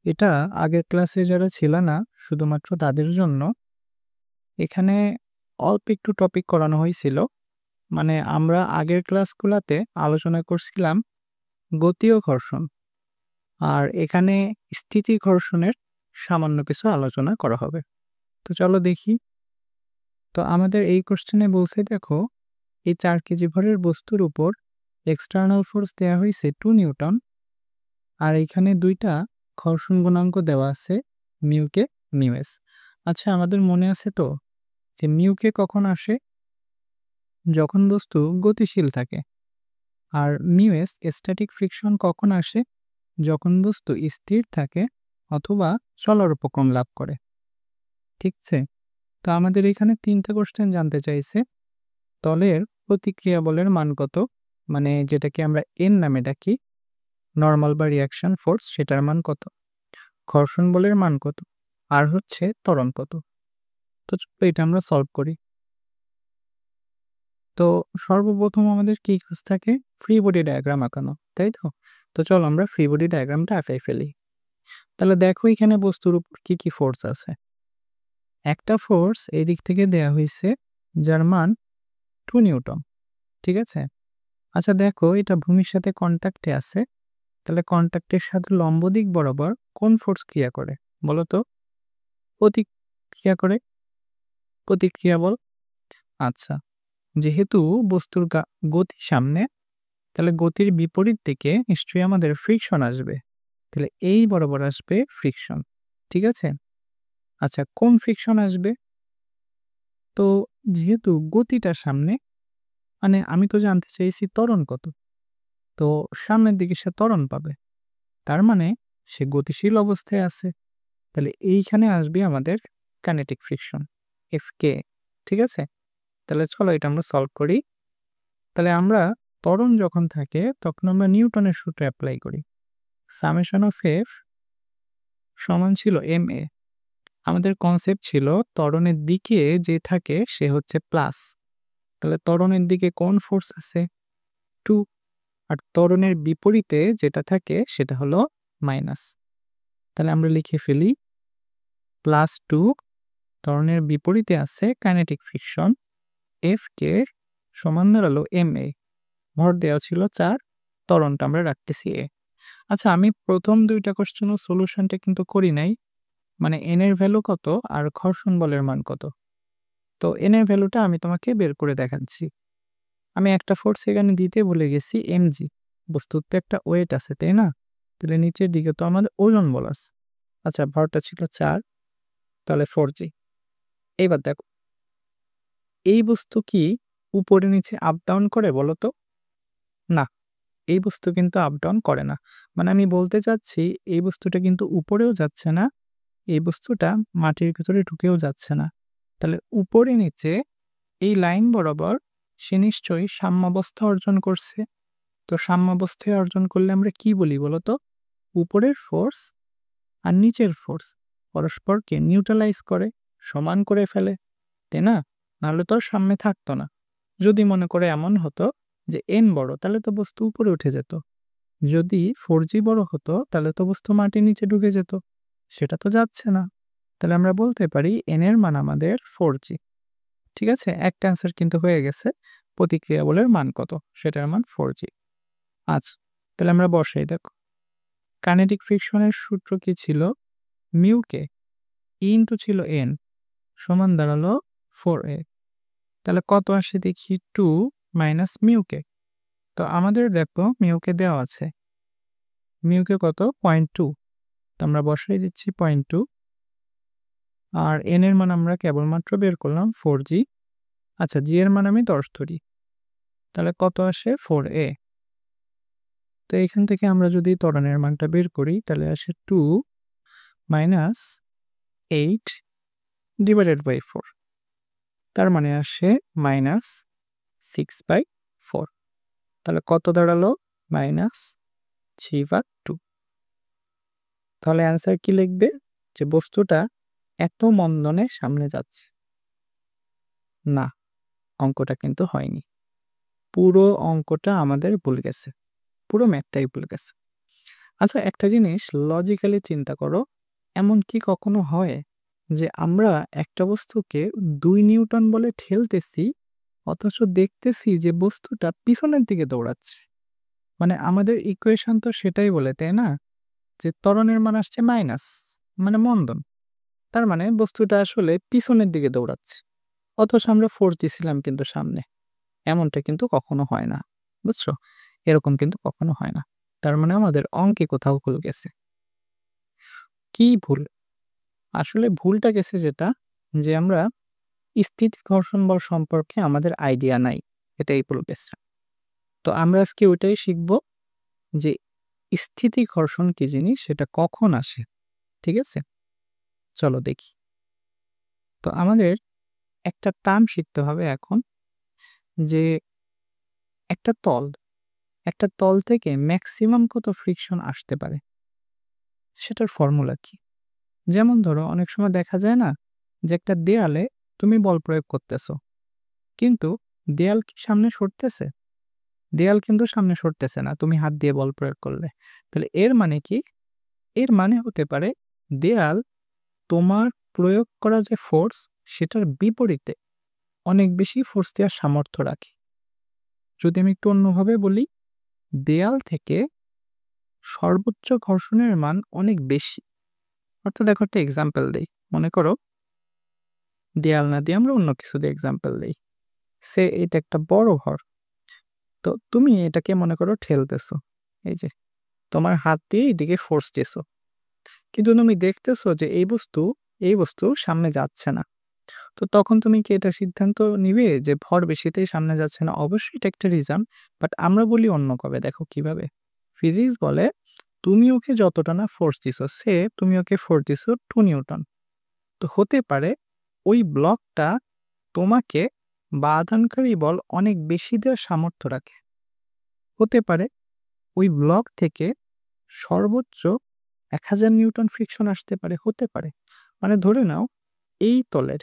এটা আগের ক্লাসে যারা ছিল না শুধুমাত্র তাদের জন্য। এখানে অল্প একটু টপিক করানো হয়েছিল। মানে আমরা আগের ক্লাসগুলাতে আলোচনা করছিলাম গতি ও ঘর্ষণ। আর এখানে স্থিতি ঘর্ষণের সামান্য কিছু আলোচনা করা হবে। তো চলো দেখি। তো আমাদের এই কোশ্চেনে বলছে দেখো, এই 4 কেজি ভরের বস্তুর উপর এক্সটার্নাল ফোর্স দেয়া হয়েছে 2 নিউটন। আর এখানে 2টা ঘর্ষণ গুণাঙ্ক দেওয়া আছে মিউ কে, মিউ এস। আচ্ছা, আমাদের মনে আছে তো যে মিউ কে কখন আসে? যখন বস্তু গতিশীল থাকে। আর মিউ এস স্ট্যাটিক ফ্রিকশন কখন আসে? যখন বস্তু স্থির থাকে অথবা চলার উপক্রম লাভ করে। ঠিক আছে? তো আমাদের এখানে 3টা কোশ্চেন জানতে চাইছে। তলের প্রতিক্রিয়া বলের মান কত? মানে যেটাকে আমরা এন নামে ডাকি, নরমাল বা রিঅ্যাকশন ফোর্স, সেটার মান কত? ঘর্ষণ বলের মান কত? আর হচ্ছে ত্বরণ কত? তো চলো এটা আমরা সলভ করি। তো সর্বপ্রথম আমাদের কি কাজ থাকে? ফ্রি বডি ডায়াগ্রাম আঁকানো, তাই তো? তো চলো আমরা ফ্রি বডি ডায়াগ্রামটা আঁকাই ফেলি। তাহলে দেখো এখানে বস্তুর উপর কি কি ফোর্স আছে। একটা ফোর্স এই দিক থেকে দেয়া হয়েছে যার মান 2 নিউটন। ঠিক আছে? আচ্ছা দেখো, এটা ভূমির সাথে কন্টাক্টে আছে। তাহলে কন্টাক্টের সাথে লম্ব দিক বরাবর কোন ফোর্স ক্রিয়া করে বলো তো? প্রতিক্রিয়া করে, প্রতিক্রিয়া বল। আচ্ছা, যেহেতু বস্তুর গতি সামনে, তাহলে গতির বিপরীত দিকে নিশ্চয়ই আমাদের ফ্রিকশন আসবে। তাহলে এই বরাবর আসবে ফ্রিকশন। ঠিক আছে? আচ্ছা, কোন ফ্রিকশন আসবে? তো যেহেতু গতিটা সামনে, মানে আমি তো জানতে চাইছি ত্বরণ কত। তো সামনের দিকে সে ত্বরণ পাবে, তার মানে সে গতিশীল অবস্থায় আছে। তাহলে এইখানে আসবে আমাদের কাইনেটিক ফ্রিকশন, এফ কে। ঠিক আছে? তাহলে চলো এটা আমরা সলভ করি। তাহলে আমরা ত্বরণ যখন থাকে তখন আমরা নিউটনের সূত্র অ্যাপ্লাই করি। সামেশন অফ এফ সমান ছিল এম এ। আমাদের কনসেপ্ট ছিল ত্বরণের দিকে যে থাকে সে হচ্ছে প্লাস। তাহলে ত্বরণের দিকে কোন ফোর্স আছে? 2। আর ত্বরণের বিপরীতে যেটা থাকে সেটা হলো মাইনাস। তাহলে আমরা লিখে ফেলি +2, ত্বরণের বিপরীতে আছে কাইনেটিক ফ্রিকশন, এফ কে সমান দাঁড়ালো এম এ। ভর দেওয়া ছিল 4, ত্বরণটা আমরা রাখতেছি এ। আচ্ছা, আমি প্রথম 2টা কোশ্চেনের সলিউশনটা কিন্তু করি নাই। মানে এন এর ভ্যালু কত আর ঘর্ষণ বলের মান কত। তো এন এর ভ্যালুটা আমি তোমাকে বের করে দেখাচ্ছি। আমি একটা ফোর্স এখানে দিতে ভুলে গেছি, এমজি। বস্তুর তো একটা ওয়েট আছে, তাই না? তাহলে নিচের দিকে তো আমাদের ওজন বল আছে। আচ্ছা, ভরটা ছিল 4, তাহলে 4g। এইবার দেখো, এই বস্তু কি উপরে নিচে আপ ডাউন করে বলো তো? না, এই বস্তু কিন্তু আপ ডাউন করে না। মানে আমি বলতে চাচ্ছি এই বস্তুটা কিন্তু উপরেও যাচ্ছে না, এই বস্তুটা মাটির ভিতরে ঢুকেও যাচ্ছে না। তাহলে উপরে নিচে এই লাইন বরাবর সে নিশ্চয়ই সাম্যাবস্থা অর্জন করছে। তো সাম্যাবস্থায় অর্জন করলে আমরা কি বলি বলতো? উপরের ফোর্স আর নিচের ফোর্স পরস্পরকে নিউট্রালাইজ করে, সমান করে ফেলে, তাই না? নাহলে তো আর সামনে থাকতো না। যদি মনে করে এমন হতো যে এন বড়, তাহলে তো বস্তু উপরে উঠে যেত। যদি 4g বড় হতো তাহলে তো বস্তু মাটির নিচে ঢুকে যেত। সেটা তো যাচ্ছে না। তাহলে আমরা বলতে পারি এন এর মান আমাদের 4g। ঠিক আছে? একটা অ্যান্সার কিন্তু হয়ে গেছে। প্রতিক্রিয়া বলের মান কত? সেটার মান 4g। আচ্ছা, তাহলে আমরা বসাই দেখো। কাইনেটিক ফ্রিকশনের সূত্র কি ছিল? মিউ কে ইনটু ছিল এন সমান দাঁড়ালো 4a। তাহলে কত আসে দেখি? 2 মাইনাস মিউ কে। তো আমাদের দেখো মিউ কে দেওয়া আছে। মিউ কে কত? 0.2। তো আমরা বসাই দিচ্ছি 0.2। আর এন এর মান আমরা কেবলমাত্র বের করলাম 4g। আচ্ছা, জি এর মান আমি 10 ধরি। তাহলে কত আসে? 4a। তো এখান থেকে আমরা যদি ত্বরণের মানটা বের করি তাহলে আসে 2 মাইনাস 8 ডিভাইডেড বাই 4। তার মানে আসে মাইনাস 6/4। তাহলে কত দাঁড়ালো? মাইনাস 3/2। তাহলে অ্যান্সার কি লিখবে? যে বস্তুটা এত মন্দনে সামনে যাচ্ছে। না, অঙ্কটা কিন্তু হয়নি। পুরো অঙ্কটা আমাদের ভুল গেছে। পুরো ম্যাথটাই ভুল গেছে। আচ্ছা, একটা জিনিস লজিক্যালি চিন্তা করো। এমন কি কখনো হয় যে আমরা একটা বস্তুকে ২ নিউটন বলে ঠেলতেছি, অথচ দেখতেছি যে বস্তুটা পিছনের দিকে দৌড়াচ্ছে? মানে আমাদের ইকুয়েশন তো সেটাই বলে, তাই না? যে ত্বরণের মান আসছে মাইনাস, মানে মন্দন। তার মানে বস্তুটা আসলে পিছনের দিকে দৌড়াচ্ছে। অথচ আমরা ফোর্স দিছিলাম কিন্তু সামনে। এমনটা কিন্তু কখনো হয় না। বুঝছো? এরকম কিন্তু কখনো হয় না। তার মানে আমাদের অঙ্কে কোথাও ভুল গেছে। কি ভুল? আসলে ভুলটা গেছে যেটা, যে আমরা স্থিতি ঘর্ষণ বল সম্পর্কে আমাদের আইডিয়া নাই। এটাই ভুল গেছে। তো আমরা আজকে ওইটাই শিখব যে স্থিতি ঘর্ষণ কি জিনিস, সেটা কখন আসে। ঠিক আছে? চলো দেখি। তো আমাদের একটা টার্ম শিখতে হবে এখন, যে একটা তল থেকে ম্যাক্সিমাম কত ফ্রিকশন আসতে পারে, সেটার ফর্মুলা কি? যেমন ধরো অনেক সময় দেখা যায় না যে একটা দেয়ালে তুমি বল প্রয়োগ করতেছো, কিন্তু দেয়াল কি সামনে সরতেছে? দেয়াল কিন্তু সামনে সরতেছে না তুমি হাত দিয়ে বল প্রয়োগ করলে। তাহলে এর মানে কি? এর মানে হতে পারে দেয়াল তোমার প্রয়োগ করা যে ফোর্স, সেটার বিপরীতে অনেক বেশি ফোর্স দেওয়ার সামর্থ্য রাখে। যদি আমি একটু অন্যভাবে বলি, দেয়াল থেকে সর্বোচ্চ ঘর্ষণের মান অনেক বেশি। অর্থাৎ দেখো একটা এক্সাম্পল দেই। মনে করো দেয়াল না দিয়ে আমরা অন্য কিছু দিয়ে এক্সাম্পল দেই। এটা একটা বড় ঘর। তো তুমি এটাকে মনে করো ঠেলতেছো। এই যে তোমার হাত দিয়ে এদিকে ফোর্স দিছো। কিন্তু তুমি দেখতেছো যে এই বস্তু সামনে যাচ্ছে না। তো তখন তুমি কি এটা সিদ্ধান্ত নিবে যে ভর বেশিতেই সামনে যাচ্ছে না? অবশ্যই এটা একটা রিজন। বাট আমরা বলি অন্য ভাবে। দেখো কিভাবে? ফিজিক্স বলে তুমি ওকে যতটা না ফোর্স দিছো, তুমি ওকে ফোর্স দিছো 2 নিউটন। তো হতে পারে ওই ব্লকটা তোমাকে বাধানকারী বল অনেক বেশি দেওয়ার সামর্থ্য রাখে। হতে পারে ওই ব্লক থেকে সর্বোচ্চ ১,০০০ নিউটন ফ্রিকশন আসতে পারে, হতে পারে। মানে ধরে নাও এই তলের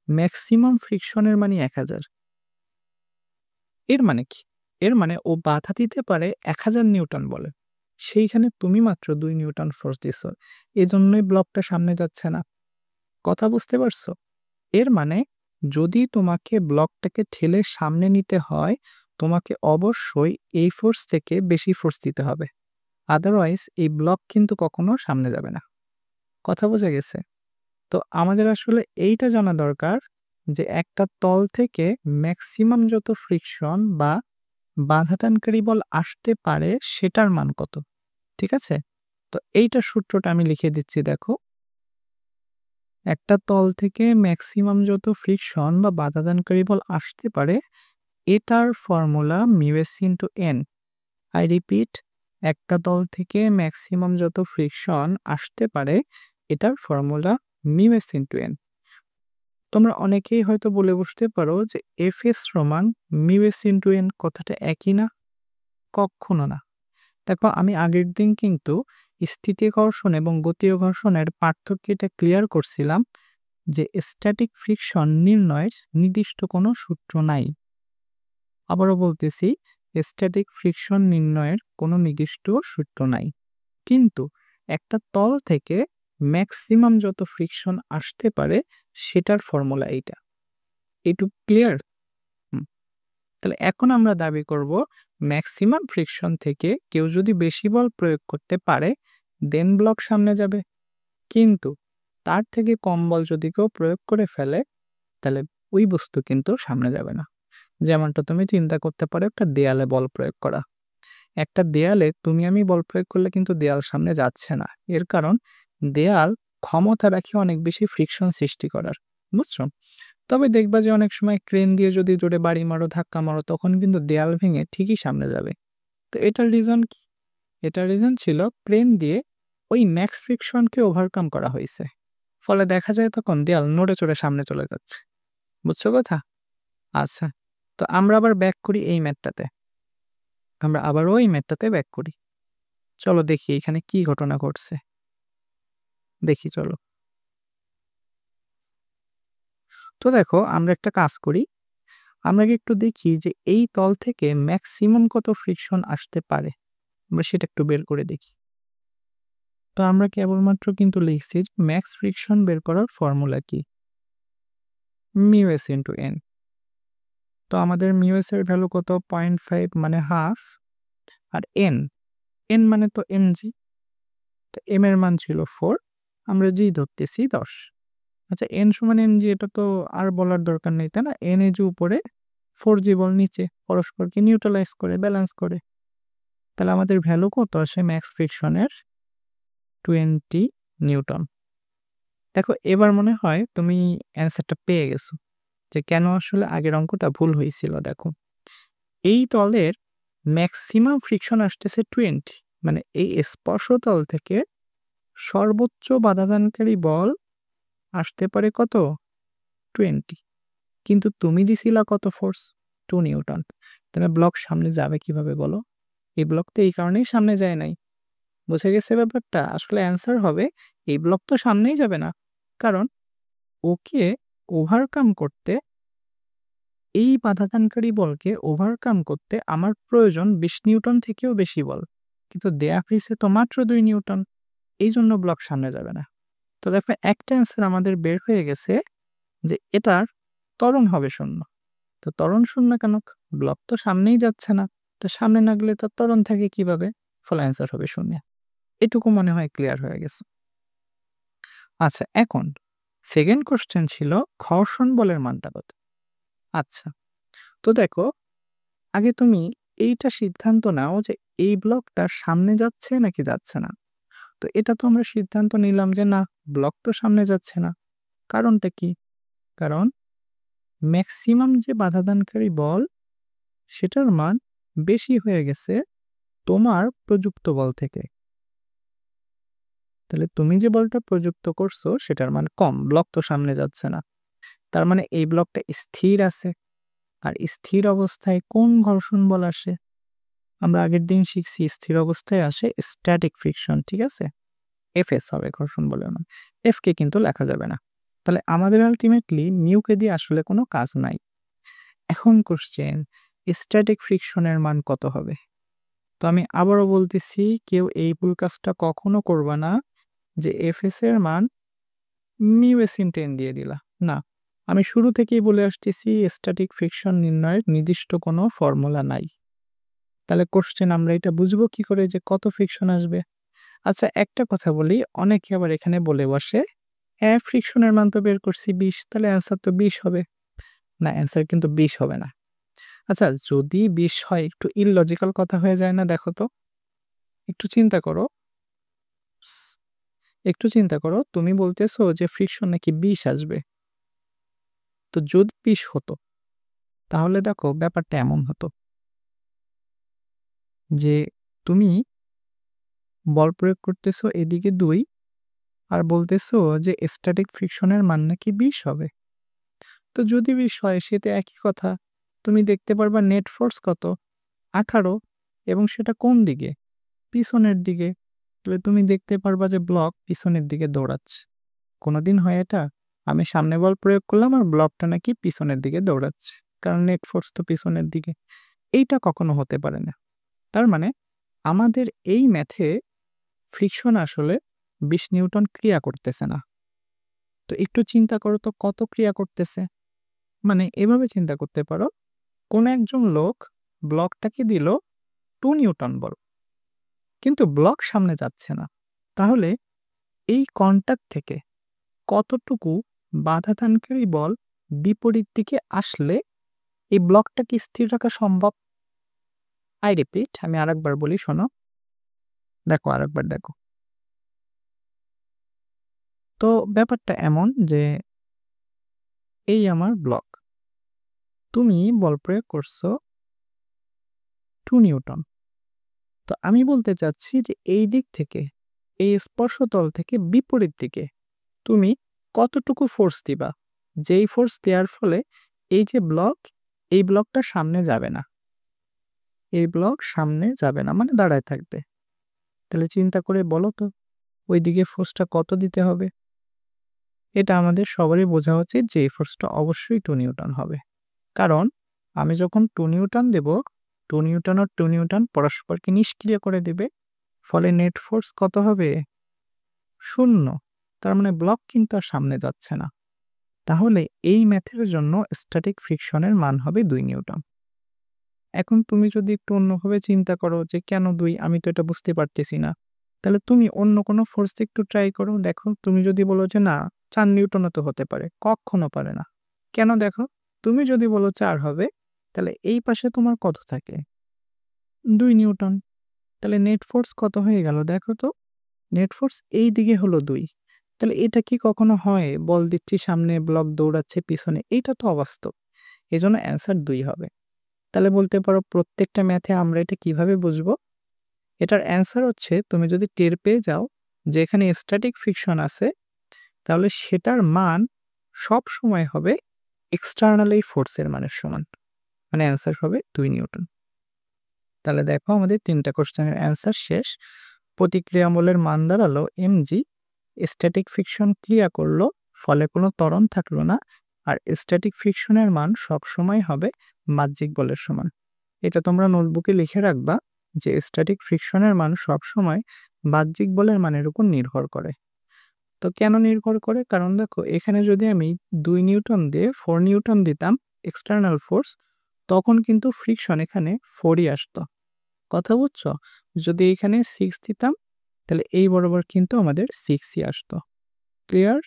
ম্যাক্সিমাম ফ্রিকশনের মানে ১,০০০। এর মানে কি? এর মানে ও বাধা দিতে পারে ১,০০০ নিউটন বলে। সেইখানে তুমি মাত্র ২ নিউটন ফোর্স দিছো। এজন্যই ব্লকটা সামনে যাচ্ছে না। কথা বুঝতে পারছো? এর মানে যদি তোমাকে ব্লকটাকে ঠেলে সামনে নিতে হয়, তোমাকে অবশ্যই এই ফোর্স থেকে বেশি ফোর্স দিতে হবে। আদারওয়াইজ এই ব্লক কিন্তু কখনো সামনে যাবে না। কথা বোঝা গেছে? তো আমাদের আসলে এইটা জানা দরকার যে একটা তল থেকে ম্যাক্সিমাম যত ফ্রিকশন বা বাধাদানকারী বল আসতে পারে সেটার মান কত। ঠিক আছে? তো এইটার সূত্রটা আমি লিখে দিচ্ছি, দেখো। একটা তল থেকে ম্যাক্সিমাম যত ফ্রিকশন বা বাধাদানকারী বল আসতে পারে, এটার ফর্মুলা মিউ/এস ইনটু এন। আই রিপিট, একটা তল থেকে ম্যাক্সিমাম যত ফ্রিকশন আসতে পারে, এটার ফর্মুলা মিউ/এস ইনটু এন। তোমরা অনেকেই হয়তো বলে বসতে পারো যে এফএস সমান মিউ/এস ইনটু এন, কথাটা একই না? কক্ষনো না। দেখো আমি আগের দিন কিন্তু স্থিতি ঘর্ষণ এবং গতীয় ঘর্ষণের পার্থক্যটা ক্লিয়ার করছিলাম, যে স্ট্যাটিক ফ্রিকশন নির্ণয়ের নির্দিষ্ট কোনো সূত্র নাই। আবারও বলতেছি, স্ট্যাটিক ফ্রিকশন নির্ণয়ের কোনো নির্দিষ্ট সূত্র নাই। কিন্তু একটা তল থেকে ম্যাক্সিমাম যত ফ্রিকশন আসতে পারে সেটার ফর্মুলা এইটা। এইটুকু ক্লিয়ার? তাহলে এখন আমরা দাবি করব ম্যাক্সিমাম ফ্রিকশন থেকে কেউ যদি বেশি বল প্রয়োগ করতে পারে, দেন ব্লক সামনে যাবে। কিন্তু তার থেকে কম বল যদি কেউ প্রয়োগ করে ফেলে, তাহলে ওই বস্তু কিন্তু সামনে যাবে না। যেমনটা তুমি চিন্তা করতে পারো একটা দেয়ালে বল প্রয়োগ করা। একটা দেয়ালে তুমি আমি বল প্রয়োগ করলে কিন্তু দেয়াল সামনে যাচ্ছে না। এর কারণ দেয়াল ক্ষমতা রাখে অনেক বেশি ফ্রিকশন সৃষ্টি করার। বুঝছো? তবে দেখবা যে অনেক সময় ক্রেন দিয়ে যদি জোরে বাড়ি মারো, ধাক্কা মারো, তখন কিন্তু দেয়াল ভেঙে ঠিকই সামনে যাবে। তো এটার রিজন কি? এটার রিজন ছিল ক্রেন দিয়ে ওই ম্যাক্স ফ্রিকশনকে ওভারকাম করা হয়েছে। ফলে দেখা যায় তখন দেয়াল নড়ে চড়ে সামনে চলে যাচ্ছে। বুঝছো কথা? আচ্ছা। তো আমরা আবার ব্যাক করি এই ম্যাথটাতে। আমরা আবারও এই ম্যাথটাতে ব্যাক করি। চলো দেখি এখানে কি ঘটনা ঘটছে। দেখি চলো। তো দেখো আমরা একটা কাজ করি। আমরা কি একটু দেখি যে এই তল থেকে ম্যাক্সিমাম কত ফ্রিকশন আসতে পারে। আমরা সেটা একটু বের করে দেখি। তো আমরা কেবলমাত্র কিন্তু লিখছি যে ম্যাক্স ফ্রিকশন বের করার ফর্মুলা কি? Mu S into N. তো আমাদের মিউ এস এর ভ্যালু কত? 0.5 মানে হাফ। আর এন মানে তো এমজি। তো এম এর মান ছিল 4, আমরা জি ধরতেছি 10। আচ্ছা, এন সমান এনজি এটা তো আর বলার দরকার নেই, তাই না? এন এই যে উপরে, 4জি বল নিচে, পরস্পরকে নিউট্রালাইজ করে, ব্যালেন্স করে। তাহলে আমাদের ভ্যালু কত আসে ম্যাক্স ফ্রিকশনের? 20 নিউটন। দেখো এবার মনে হয় তুমি অ্যান্সারটা পেয়ে গেছো যে কেন আসলে আগের অঙ্কটা ভুল হয়েছিল। দেখো, এই তলের ম্যাক্সিমাম ফ্রিকশন আসতেছে 20, মানে এই স্পর্শতল থেকে সর্বোচ্চ বাধাদানকারী বল আসতে পারে কত? 20। কিন্তু তুমি দিছিলা কত ফোর্স? 2 নিউটন। তাহলে ব্লক সামনে যাবে কিভাবে বলো? এই ব্লক তো এই কারণেই সামনে যায় নাই। বুঝে গেছে ব্যাপারটা? আসলে অ্যান্সার হবে এই ব্লক তো সামনেই যাবে না। কারণ ওকে ওভারকাম করতে, এই বাধাদানকারী বলকে ওভারকাম করতে আমার প্রয়োজন 20 নিউটন থেকেও বেশি বল। কিন্তু দেয়া হইছে তো মাত্র 2 নিউটন। এইজন্য ব্লক সামনে যাবে না। তো দেখো একটা অ্যান্সার আমাদের বের হয়ে গেছে যে এটার ত্বরণ হবে 0। তো ত্বরণ 0 কেন? ব্লক তো সামনেই যাচ্ছে না। তো সামনে না গেলে তার ত্বরণ থাকে কিভাবে? ফলে অ্যান্সার হবে 0। এটুকু মনে হয় ক্লিয়ার হয়ে গেছে। আচ্ছা, এখন সেকেন্ড কোয়েশ্চেন ছিল ঘর্ষণ বলের মানটা কত? আচ্ছা, তো দেখো আগে তুমি এইটা সিদ্ধান্ত নাও যে এই ব্লকটা সামনে যাচ্ছে নাকি যাচ্ছে না। তো এটা তো আমরা সিদ্ধান্ত নিলাম যে না, ব্লক তো সামনে যাচ্ছে না। কারণটা কি? কারণ ম্যাক্সিমাম যে বাধাদানকারী বল সেটার মান বেশি হয়ে গেছে তোমার প্রযুক্ত বল থেকে। তাহলে তুমি যে বলটা প্রযুক্ত করছো সেটার মান কম, ব্লক তো সামনে যাচ্ছে না। তার মানে এই ব্লকটা স্থির আছে। আর স্থির অবস্থায় কোন ঘর্ষণ বল আসে? আমরা আগের দিন শিখছি স্থির অবস্থায় আসে স্ট্যাটিক ফ্রিকশন, ঠিক আছে? এফএস হবে ঘর্ষণ বলের মান। এফ কে কিন্তু লেখা যাবে না। তাহলে আমাদের আলটিমেটলি মিউকে দিয়ে আসলে কোনো কাজ নাই। এখন কোশ্চেন, স্ট্যাটিক ফ্রিকশনের মান কত হবে? তো আমি আবারও বলতেছি, কেউ এই ভুল কাজটা কখনো করবা না যে এফএস এর মান মিউ এস ইনটু এন দিয়ে দিলা। না, আমি শুরু থেকেই বলে আসতেছি স্ট্যাটিক ফ্রিকশন নির্ণয়ের নির্দিষ্ট কোনো ফর্মুলা নাই। তাহলে কোশ্চেন আমরা এটা বুঝবো কি করে যে কত ফ্রিকশন আসবে? আচ্ছা, একটা কথা বলি, অনেকে আবার এখানে বলে বসে, হ্যাঁ ফ্রিকশনের মান তো বের করছি 20, তাহলে অ্যান্সার তো 20 হবে। না, অ্যান্সার কিন্তু 20 হবে না। আচ্ছা, যদি 20 হয় একটু ইললজিক্যাল কথা হয়ে যায় না? দেখো তো, একটু চিন্তা করো। স একটু চিন্তা করো, তুমি বলতেছো যে ফ্রিকশন নাকি 20 আসবে। তো যদি 20 হতো, তাহলে দেখো ব্যাপারটা এমন হতো যে তুমি বল প্রয়োগ করতেছো এদিকে 2 আর বলতেছো যে স্ট্যাটিক ফ্রিকশনের মান নাকি 20 হবে। তো যদি 20 হয় সে তো একই কথা। তুমি দেখতে পারবা নেট ফোর্স কত? 18, এবং সেটা কোন দিকে? পিছনের দিকে। তাহলে তুমি দেখতে পারবা যে ব্লক পিছনের দিকে দৌড়াচ্ছে। কোনোদিন হয় এটা? আমি সামনে বল প্রয়োগ করলাম আর ব্লকটা নাকি পিছনের দিকে দৌড়াচ্ছে। কারণ নেট ফোর্স তো পিছনের দিকে। এইটা কখনো হতে পারে না। তার মানে আমাদের এই ম্যাথে ফ্রিকশন আসলে 20 নিউটন ক্রিয়া করতেছে না। তো একটু চিন্তা করো তো কত ক্রিয়া করতেছে? মানে এভাবে চিন্তা করতে পারো, কোন একজন লোক ব্লকটাকে দিল 2 নিউটন বল, কিন্তু ব্লক সামনে যাচ্ছে না। তাহলে এই কন্টাক্ট থেকে কতটুকু বাধাদানকারী বল বিপরীত দিকে আসলে এই ব্লকটাকে স্থির রাখা সম্ভব? আই রিপিট, আমি আরেকবার বলি, শোনো। দেখো আরেকবার দেখো। তো ব্যাপারটা এমন যে এই আমার ব্লক, তুমি বল প্রয়োগ করছো 2 নিউটন। তো আমি বলতে চাচ্ছি যে এই দিক থেকে, এই স্পর্শতল থেকে বিপরীত দিকে তুমি কতটুকু ফোর্স দিবা, যেই ফোর্স দেওয়ার ফলে এই যে ব্লক, এই ব্লকটা সামনে যাবে না। এই ব্লক সামনে যাবে না মানে দাঁড়ায় থাকবে। তাহলে চিন্তা করে বলো তো ওইদিকে ফোর্সটা কত দিতে হবে? এটা আমাদের সবারই বোঝা উচিত যে এই ফোর্সটা অবশ্যই 2 নিউটন হবে। কারণ আমি যখন 2 নিউটন দেব, 2 নিউটন আর 2 নিউটন পরস্পরকে নিষ্ক্রিয় করে দেবে। ফলে নেট ফোর্স কত হবে? শূন্য। তার মানে ব্লক কিন্তু আর সামনে যাচ্ছে না। তাহলে এই ম্যাথের জন্য স্ট্যাটিক ফ্রিকশনের মান হবে ২ নিউটন। এখন তুমি যদি একটু অন্যভাবে চিন্তা করো যে কেন ২? আমি তো এটা বুঝতে পারতেছি না। তাহলে তুমি অন্য কোনো ফোর্স একটু ট্রাই করো। দেখো তুমি যদি বলো যে না ৪ নিউটনও তো হতে পারে। কক্ষনো পারে না। কেন দেখো? তুমি যদি বলো ৪ হবে, তাহলে এই পাশে তোমার কত থাকে? ২ নিউটন। তাহলে নেট ফোর্স কত হয়ে গেল দেখো তো? নেট ফোর্স এই দিকে হলো ২। তাহলে এটা কি কখনো হয়? বল দিচ্ছি সামনে, ব্লক দৌড়াচ্ছে পিছনে। এইটা তো অবাস্তব। এজন্য অ্যান্সার ২ হবে। তাহলে বলতে পারো প্রত্যেকটা ম্যাথে আমরা এটা কিভাবে বুঝবো? এটার অ্যান্সার হচ্ছে তুমি যদি টের পেয়ে যাও যে এখানে স্ট্যাটিক ফ্রিকশন আছে, তাহলে সেটার মান সবসময় হবে এক্সটার্নাল এই ফোর্সের মানের সমান। মানে অ্যান্সার হবে ২ নিউটন। তাহলে দেখো আমাদের ৩ টা কোয়েশ্চেনের অ্যান্সার শেষ। প্রতিক্রিয়া বলের মান দাঁড়ালো mg, স্ট্যাটিক ফ্রিকশন ক্রিয়া করলো, ফলে কোনো ত্বরণ থাকলো না। আর স্ট্যাটিক ফ্রিকশনের মান সবসময় হবে বাহ্যিক বলের সমান। এটা তোমরা নোটবুকে লিখে রাখবা যে স্ট্যাটিক ফ্রিকশনের মান সবসময় বাহ্যিক বলের মানের উপর নির্ভর করে। তো কেন নির্ভর করে? কারণ দেখো এখানে যদি আমি ২ নিউটন দিয়ে ৪ নিউটন দিতাম এক্সটার্নাল ফোর্স, তখন কিন্তু ফ্রিকশন এখানে ৪ ই আসতো। কথা বুঝছো? যদি এখানে 6 দিতাম, তাহলে এই বরাবর কিন্তু আমাদের 6 ই আসতো। ক্লিয়ার?